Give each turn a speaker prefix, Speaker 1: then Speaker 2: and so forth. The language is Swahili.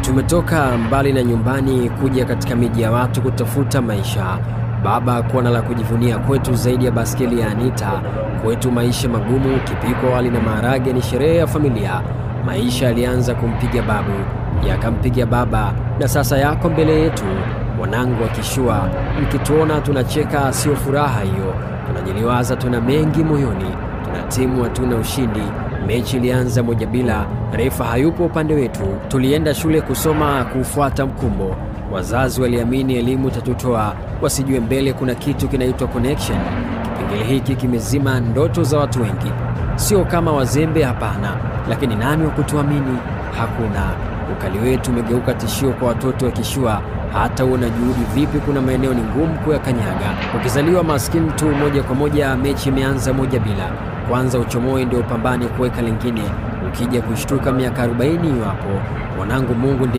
Speaker 1: Tumetoka mbali na nyumbani kuja katika miji ya watu kutafuta maisha. Baba kuwa na la kujivunia kwetu zaidi ya baskeli ya Anita. Kwetu maisha magumu, kipiko wali na maharage ni sherehe ya familia. Maisha yalianza kumpiga babu, yakampiga baba, na sasa yako mbele yetu. Wanangu wakishua, mkituona tunacheka, sio furaha hiyo. Tunajiliwaza, tuna mengi moyoni. Tuna timu, hatuna ushindi. Mechi ilianza 1-0, refa hayupo upande wetu. Tulienda shule kusoma kufuata mkumbo. Wazazi waliamini elimu tatutoa, wasijue mbele kuna kitu kinaitwa connection. Kipengele hiki kimezima ndoto za watu wengi. Sio kama wazembe, hapana, lakini nani wa kutuamini? Hakuna. Ukali wetu umegeuka tishio kwa watoto wakishua. Hata una juhudi vipi, kuna maeneo ni ngumu kuyakanyaga. Ukizaliwa maskini tu, moja kwa moja mechi imeanza 1-0. Kwanza uchomoe ndio upambane kuweka lingine. Ukija kushtuka miaka 40 wapo. Mwanangu, Mungu